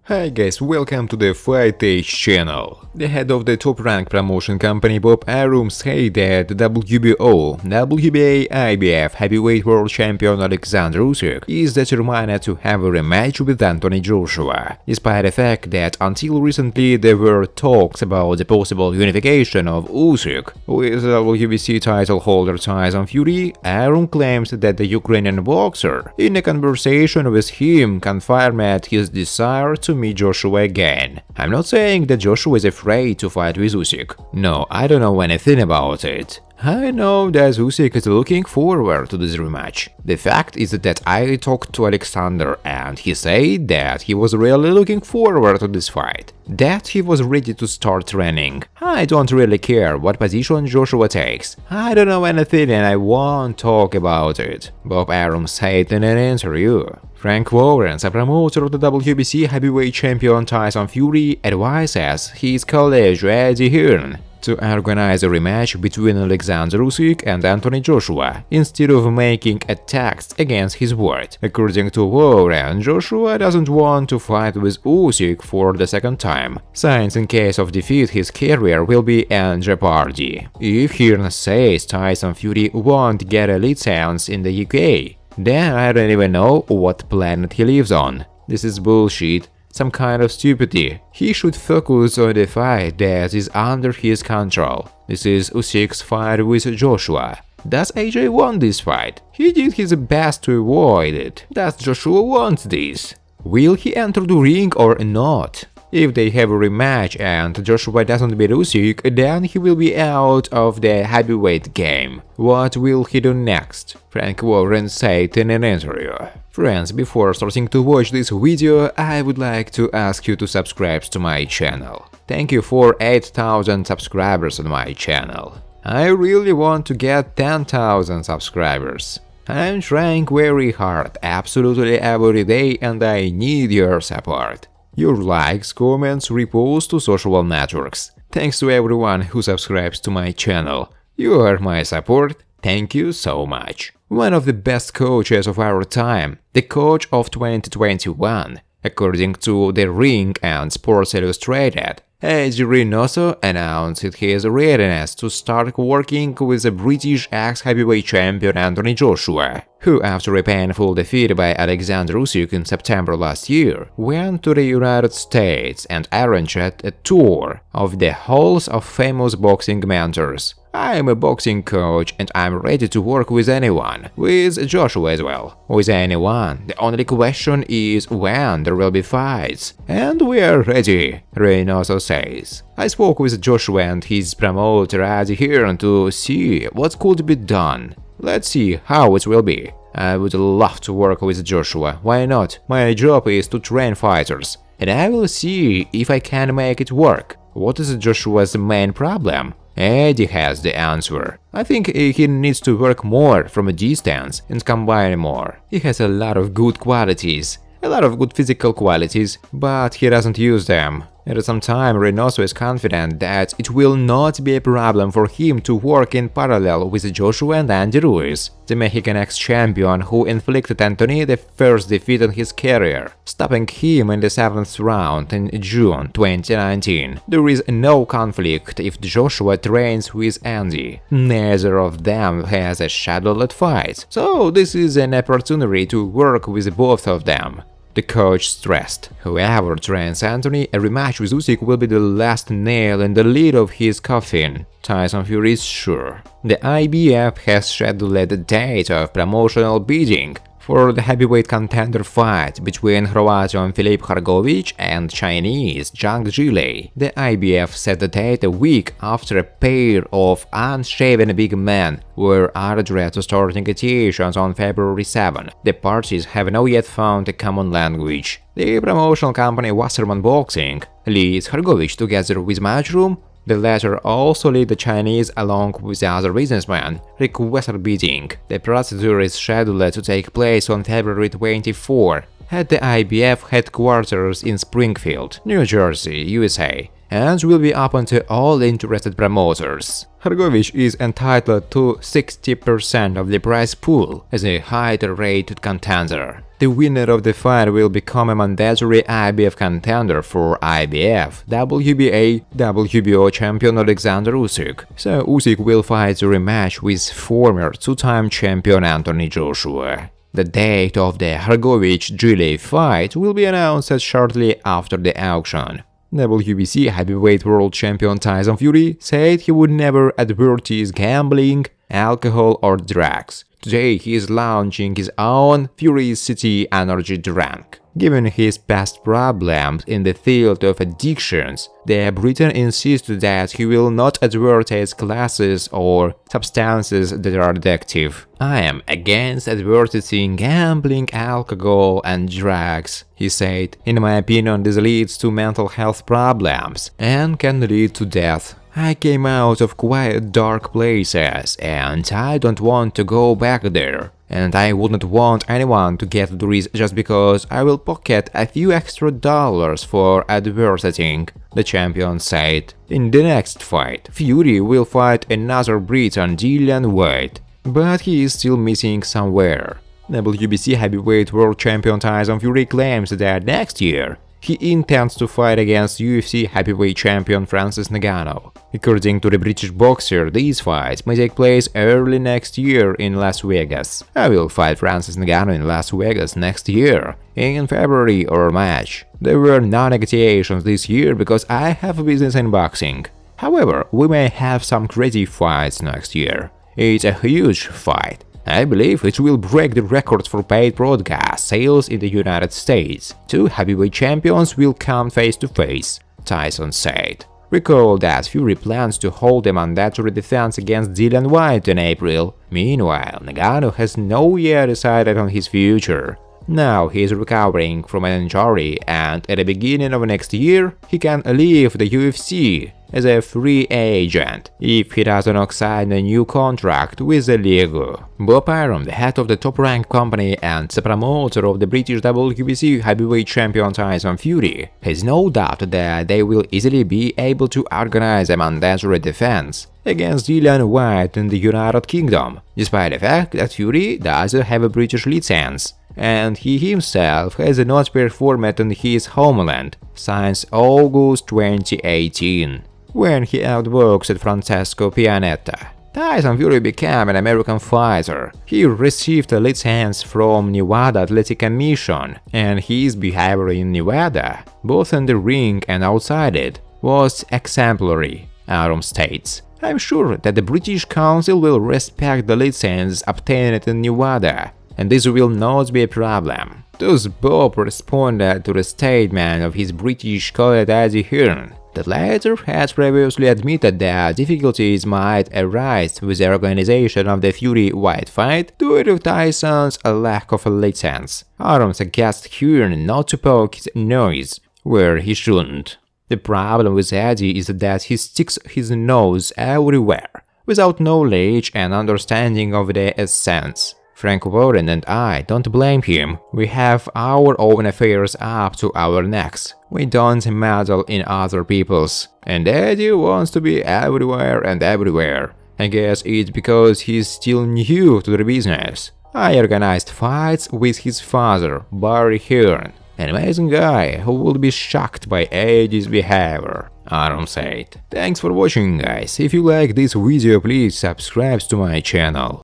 Hi guys, welcome to the Fight Age channel. The head of the top-ranked promotion company Bob Arum said that WBO, WBA, IBF heavyweight world champion Alexander Usyk is determined to have a rematch with Anthony Joshua, despite the fact that until recently there were talks about the possible unification of Usyk with WBC title holder Tyson Fury. Arum claims that the Ukrainian boxer, in a conversation with him, confirmed his desire to meet Joshua again. I'm not saying that Joshua is afraid to fight with Usyk. No, I don't know anything about it. I know that Usyk is looking forward to this rematch. The fact is that I talked to Alexander and he said that he was really looking forward to this fight, that he was ready to start training. I don't really care what position Joshua takes. I don't know anything and I won't talk about it, Bob Arum said in an interview. Frank Warren, a promoter of the WBC heavyweight champion Tyson Fury, advises his colleague Eddie Hearn to organize a rematch between Alexander Usyk and Anthony Joshua, instead of making attacks against his word. According to Warren, Joshua doesn't want to fight with Usyk for the second time, since in case of defeat his career will be in jeopardy. If Hearn says Tyson Fury won't get a license in the UK, then I don't even know what planet he lives on. This is bullshit. Some kind of stupidity. He should focus on the fight that is under his control. This is Usyk's fight with Joshua. Does AJ want this fight? He did his best to avoid it. Does Joshua want this? Will he enter the ring or not? If they have a rematch and Joshua doesn't beat Usyk, then he will be out of the heavyweight game. What will he do next? Frank Warren said in an interview. Friends, before starting to watch this video, I would like to ask you to subscribe to my channel. Thank you for 8,000 subscribers on my channel. I really want to get 10,000 subscribers. I'm trying very hard, absolutely every day, and I need your support. Your likes, comments, reposts to social networks. Thanks to everyone who subscribes to my channel. You are my support. Thank you so much. One of the best coaches of our time, the coach of 2021, according to The Ring and Sports Illustrated, Eddie Reynoso announced his readiness to start working with the British ex-heavyweight champion Anthony Joshua, who, after a painful defeat by Alexander Usyk in September last year, went to the United States and arranged a tour of the halls of famous boxing mentors. I'm a boxing coach and I'm ready to work with anyone, with Joshua as well, with anyone. The only question is when there will be fights. And we are ready, Reynoso says. I spoke with Joshua and his promoter Eddie Hearn to see what could be done. Let's see how it will be. I would love to work with Joshua, why not? My job is to train fighters, and I will see if I can make it work. What is Joshua's main problem? Eddie has the answer. I think he needs to work more from a distance and combine more. He has a lot of good qualities, a lot of good physical qualities, but he doesn't use them. At some time, Reynoso is confident that it will not be a problem for him to work in parallel with Joshua and Andy Ruiz, the Mexican ex-champion who inflicted Anthony the first defeat in his career, stopping him in the 7th round in June 2019. There is no conflict if Joshua trains with Andy. Neither of them has a scheduled fight, so this is an opportunity to work with both of them. The coach stressed. Whoever trains Anthony, a rematch with Usyk will be the last nail in the lid of his coffin. Tyson Fury is sure. The IBF has scheduled a date of promotional bidding for the heavyweight contender fight between Croatian Filip Hrgović and Chinese Zhang Zhilei. The IBF set the date a week after a pair of unshaven big men were ordered to start negotiations on February 7. The parties have not yet found a common language. The promotional company Wasserman Boxing leads Hrgović together with Matchroom. The latter also lead the Chinese along with the other businessman, requested bidding. The procedure is scheduled to take place on February 24 at the IBF headquarters in Springfield, New Jersey, USA, and will be open to all interested promoters. Hrgović is entitled to 60% of the prize pool as a higher-rated contender. The winner of the fight will become a mandatory IBF contender for IBF, WBA, WBO champion Alexander Usyk. So Usyk will fight a rematch with former two-time champion Anthony Joshua. The date of the Hrgovic-Gile fight will be announced shortly after the auction. WBC heavyweight world champion Tyson Fury said he would never advertise gambling, alcohol or drugs. Today he is launching his own Fury City energy drink. Given his past problems in the field of addictions, the Briton insisted that he will not advertise classes or substances that are addictive. "I am against advertising gambling, alcohol and drugs," he said. "In my opinion, this leads to mental health problems and can lead to death. I came out of quite dark places and I don't want to go back there. And I wouldn't want anyone to get to this just because I will pocket a few extra dollars for advertising," the champion said. In the next fight, Fury will fight another Briton, Dillian Whyte, but he is still missing somewhere. WBC heavyweight world champion Tyson Fury claims that next year he intends to fight against UFC heavyweight champion Francis Ngannou. According to the British boxer, these fights may take place early next year in Las Vegas. "I will fight Francis Ngannou in Las Vegas next year, in February or March. There were no negotiations this year because I have a business in boxing. However, we may have some crazy fights next year. It's a huge fight. I believe it will break the records for paid broadcast sales in the United States. Two heavyweight champions will come face to face," Tyson said. Recall that Fury plans to hold a mandatory defense against Dillian Whyte in April. Meanwhile, Ngannou has not yet decided on his future. Now he is recovering from an injury and at the beginning of next year he can leave the UFC as a free agent if he does not sign a new contract with the league. Bob Arum, the head of the top-ranked company and the promoter of the British WBC heavyweight champion Tyson Fury, has no doubt that they will easily be able to organize a mandatory defense against Dillian Whyte in the United Kingdom, despite the fact that Fury doesn't have a British license and he himself has not performed in his homeland since August 2018, when he outboxed Francesco Pianetta. Tyson Fury became an American fighter. He received a license from Nevada Athletic Commission, and his behavior in Nevada, both in the ring and outside it, was exemplary, Arum states. "I'm sure that the British Council will respect the license obtained in Nevada, and this will not be a problem." Thus Bob responded to the statement of his British colleague Eddie Hearn. The latter had previously admitted that difficulties might arise with the organization of the Fury-Whyte fight due to Tyson's lack of a license. Arum suggests Hearn not to poke his nose where he shouldn't. The problem with Eddie is that he sticks his nose everywhere, without knowledge and understanding of the essence. Frank Warren and I don't blame him. We have our own affairs up to our necks. We don't meddle in other people's. And Eddie wants to be everywhere and everywhere. I guess it's because he's still new to the business. I organized fights with his father, Barry Hearn, an amazing guy who would be shocked by Eddie's behavior, Arum said. Thanks for watching, guys. If you like this video, please subscribe to my channel.